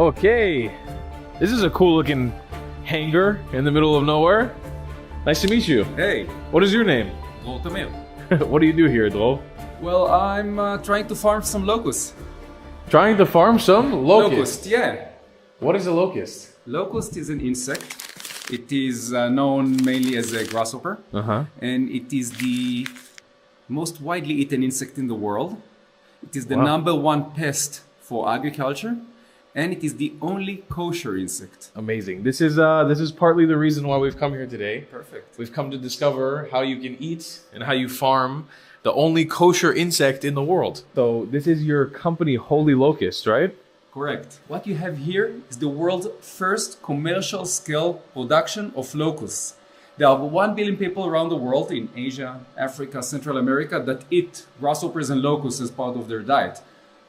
Okay, this is a cool looking hangar in the middle of nowhere. Nice to meet you. Hey, What is your name? What do you do here, Dro? well, I'm trying to farm some locusts. Trying to farm some locust. Locust, yeah. What is a locust? Locust is an insect. It is known mainly as a grasshopper, and it is the most widely eaten insect in the world. It is the number one pest for agriculture, and it is the only kosher insect. Amazing. This is partly the reason why we've come here today. Perfect. We've come to discover how you can eat and how you farm the only kosher insect in the world. So this is your company, Holy Locust, right? Correct. What you have here is the world's first commercial scale production of locusts. There are 1 billion people around the world in Asia, Africa, Central America that eat grasshoppers and locusts as part of their diet.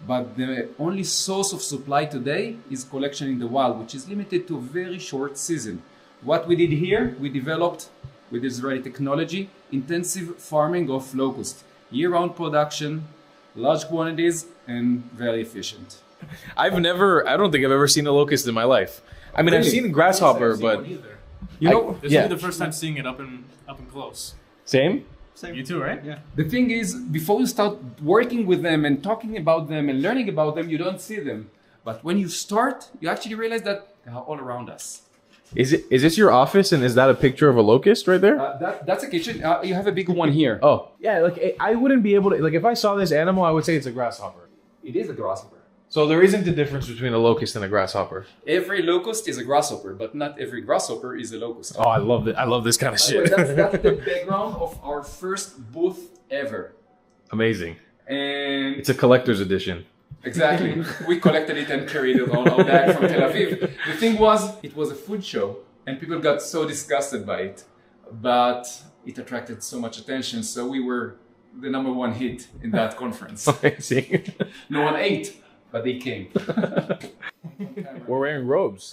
But the only source of supply today is collection in the wild, which is limited to a very short season. What we did here, we developed with Israeli technology, intensive farming of locusts, year-round production, large quantities, and very efficient. I don't think I've ever seen a locust in my life. I mean, I've Really? seen a grasshopper, but You know, This will be the first time seeing it up and close. same? You too, right? Yeah. the thing is, before you start working with them and talking about them and learning about them, you don't see them. But when you start, you actually realize that they are all around us. Is this your office, and is that a picture of a locust right there? That's a kitchen. You have a big one here. Oh, yeah, like I wouldn't be able to, like if I saw this animal, I would say it's a grasshopper. It is a grasshopper. So there isn't a difference between a locust and a grasshopper. Every locust is a grasshopper, but not every grasshopper is a locust. Oh, I love it. I love this kind of By the way, shit. that's the background of our first booth ever. Amazing. And It's a collector's edition. exactly, we collected it and carried it on our back from Tel Aviv. The thing was, it was a food show, and people got so disgusted by it. But it attracted so much attention, so we were the number one hit in that conference. Amazing. No one ate, but they came. We're wearing robes.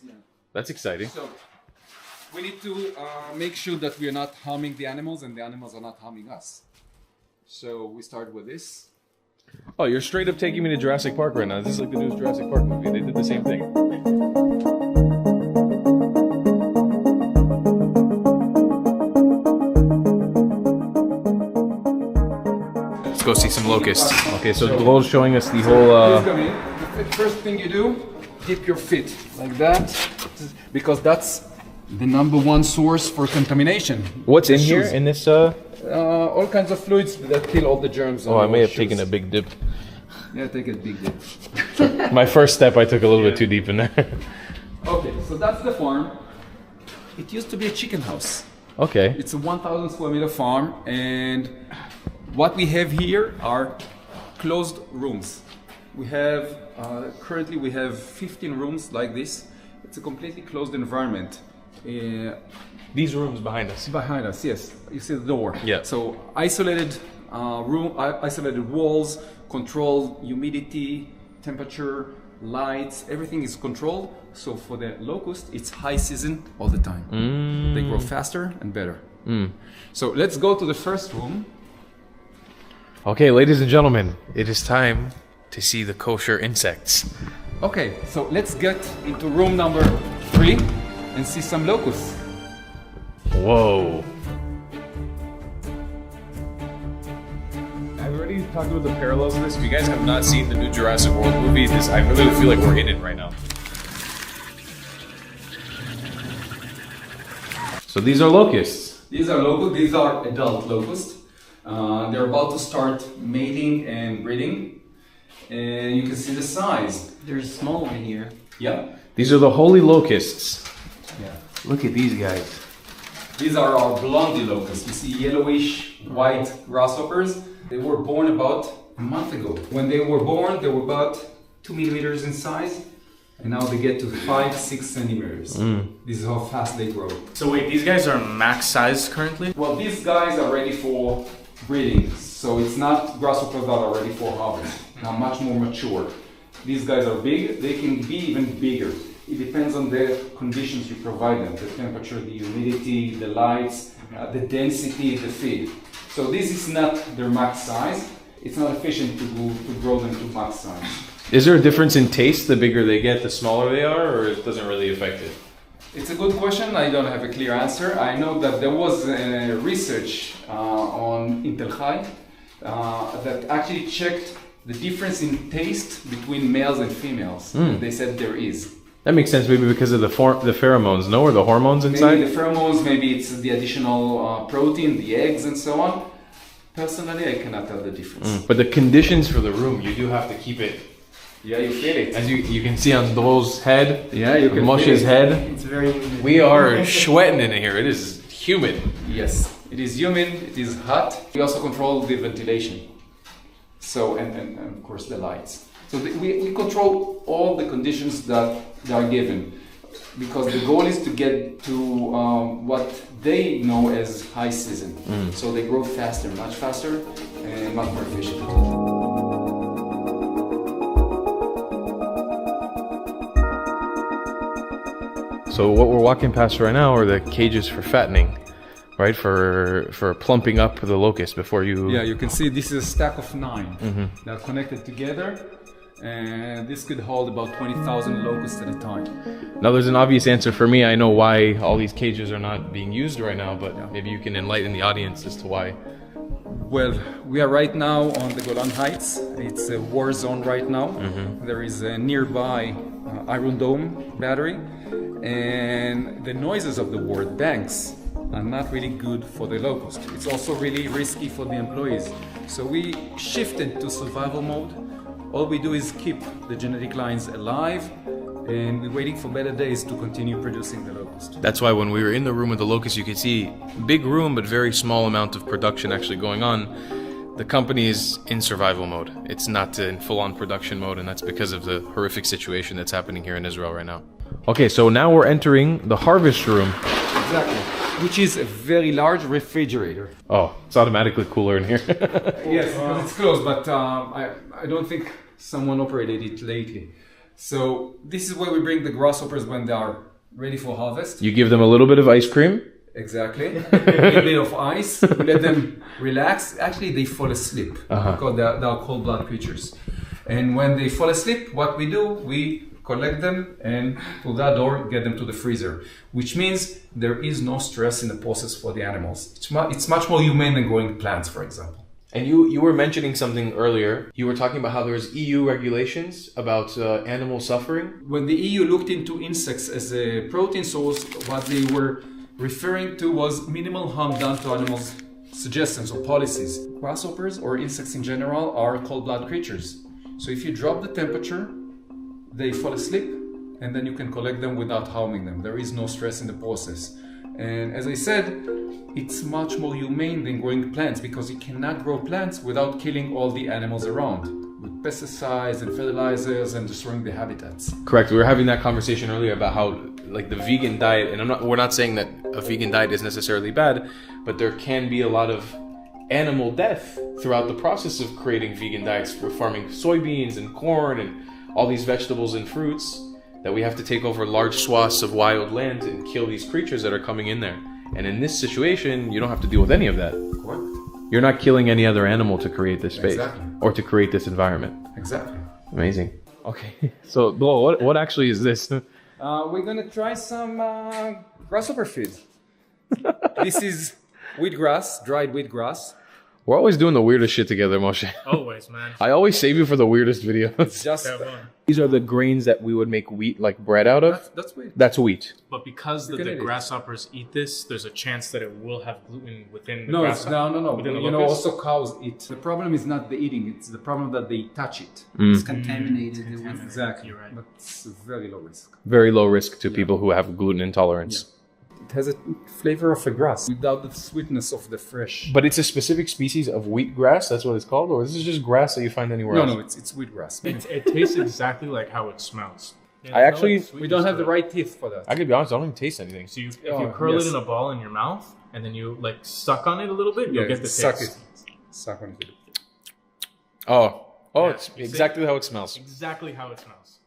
Yeah. That's exciting. So we need to make sure that we are not harming the animals and the animals are not harming us. So we start with this. Oh, you're straight up taking me to Jurassic Park right now. This is like the newest Jurassic Park movie. They did the same thing. Let's go see some locusts. Okay, so Dro's showing us the whole. Please come in. The first thing you do, dip your feet like that, because that's the number one source for contamination. What's in The here shoes. in this? All kinds of fluids that kill all the germs. Oh, I may have taken a big dip. Yeah, take a big dip. My first step, I took a little bit too deep in there. Okay, so that's the farm. It used to be a chicken house. Okay. It's a 1,000 square meter farm, and what we have here are closed rooms. We have currently we have 15 rooms like this. It's a completely closed environment. These rooms behind us. Behind us, yes, you see the door. Yeah. So isolated room, isolated walls, controlled humidity, temperature, lights, everything is controlled. So for the locust, it's high season all the time. They grow faster and better. So let's go to the first room. Okay, ladies and gentlemen, it is time to see the kosher insects. Okay, so let's get into room number 3 and see some locusts. Whoa. I've already talked about the parallels of this. If you guys have not seen the new Jurassic World movie, I really feel like we're in it right now. So these are locusts. These are locusts, these are adult locusts. They're about to start mating and breeding. And you can see the size. There's a small one here. Yeah. These are the holy locusts. Yeah. Look at these guys. These are our blondie locusts. You see yellowish white grasshoppers. They were born about a month ago. When they were born, they were about 2 millimeters in size. And now they get to 5-6 centimeters. This is how fast they grow. So wait, these guys are max size currently? Well, these guys are ready for breeding. So it's not grasshoppers that are ready for harvest. Now much more mature. These guys are big. They can be even bigger. It depends on the conditions you provide them. The temperature, the humidity, the lights, the density, the feed. So this is not their max size. It's not efficient to grow them to max size. Is there a difference in taste? The bigger they get, the smaller they are, or it doesn't really affect it? It's a good question. I don't have a clear answer. I know that there was research on Intel High that actually checked the difference in taste between males and females. They said there is. That makes sense, maybe because of the pheromones, no? Or the hormones inside? Maybe the pheromones, maybe it's the additional protein, the eggs and so on. Personally, I cannot tell the difference. But the conditions for the room, you do have to keep it. Yeah, you feel it. As you can see on Dole's head, Yeah, you can Moshe's feel head. It's very humid. We are sweating in here. It is humid. Yes, it is humid, it is hot. We also control the ventilation. So, and of course the lights. So we control all the conditions that are given, because the goal is to get to what they know as high season. So they grow faster, much faster, and much more efficient. So what we're walking past right now are the cages for fattening, right? For plumping up the locust before you... Yeah, you can see this is a stack of 9 that are connected together, and this could hold about 20,000 locusts at a time. Now there's an obvious answer for me. I know why all these cages are not being used right now, but maybe you can enlighten the audience as to why. Well, we are right now on the Golan Heights. It's a war zone right now. There is a nearby Iron Dome battery, and the noises of the war, banks, are not really good for the locust. It's also really risky for the employees. So we shifted to survival mode. All we do is keep the genetic lines alive, and we're waiting for better days to continue producing the locust. That's why when we were in the room with the locust, you could see big room, but very small amount of production actually going on. The company is in survival mode. It's not in full-on production mode, and that's because of the horrific situation that's happening here in Israel right now. Okay, so now we're entering the harvest room. Exactly. Which is a very large refrigerator. Oh, it's automatically cooler in here. Yes, because it's closed, but I don't think someone operated it lately. So this is where we bring the grasshoppers when they are ready for harvest. You give them a little bit of ice cream. Exactly. A little bit of ice. We let them relax. Actually, they fall asleep because they are cold-blooded creatures. And when they fall asleep, what we do, we collect them and through that door get them to the freezer, which means there is no stress in the process for the animals. It's much more humane than growing plants, for example. And you were mentioning something earlier. You were talking about how there's EU regulations about animal suffering. When the EU looked into insects as a protein source, what they were referring to was minimal harm done to animals suggestions or policies. Grasshoppers or insects in general are cold-blooded creatures. So if you drop the temperature, they fall asleep, and then you can collect them without harming them. There is no stress in the process. And as I said, it's much more humane than growing plants, because you cannot grow plants without killing all the animals around with pesticides and fertilizers and destroying the habitats. Correct. We were having that conversation earlier about how, like, the vegan diet, and we're not saying that a vegan diet is necessarily bad, but there can be a lot of animal death throughout the process of creating vegan diets. We're farming soybeans and corn and all these vegetables and fruits, that we have to take over large swaths of wild land and kill these creatures that are coming in there. And in this situation, you don't have to deal with any of that. Correct. You're not killing any other animal to create this space. Exactly. Or to create this environment. Exactly. Amazing. Okay, so what actually is this? We're gonna try some grasshopper feed. This is wheatgrass, dried wheatgrass. We're always doing the weirdest shit together, Moshe. Always, man. I always save you for the weirdest videos. Just Have fun. These are the grains that we would make wheat, like bread out of. that's wheat. That's wheat. But because You the can eat it. grasshoppers eat this, there's a chance that it will have gluten within the No, grasshopper. Within the You know, locust? also cows eat. The problem is not the eating; it's the problem that they touch it. It's contaminated. Exactly. You're right. But it's very low risk. Very low risk to people who have gluten intolerance. It has a flavor of a grass without the sweetness of the fresh. But it's a specific species of wheatgrass, that's what it's called? Or is this just grass that you find anywhere else? No, it's wheatgrass. It tastes exactly like how it smells. I actually- We don't have the right teeth for that. I could be honest, I don't even taste anything. So if Oh, you curl yes. it in a ball in your mouth, and then you like suck on it a little bit, you'll get the suck taste. it. Suck on it. Oh, Yeah, it's you see? exactly how it smells. Exactly how it smells.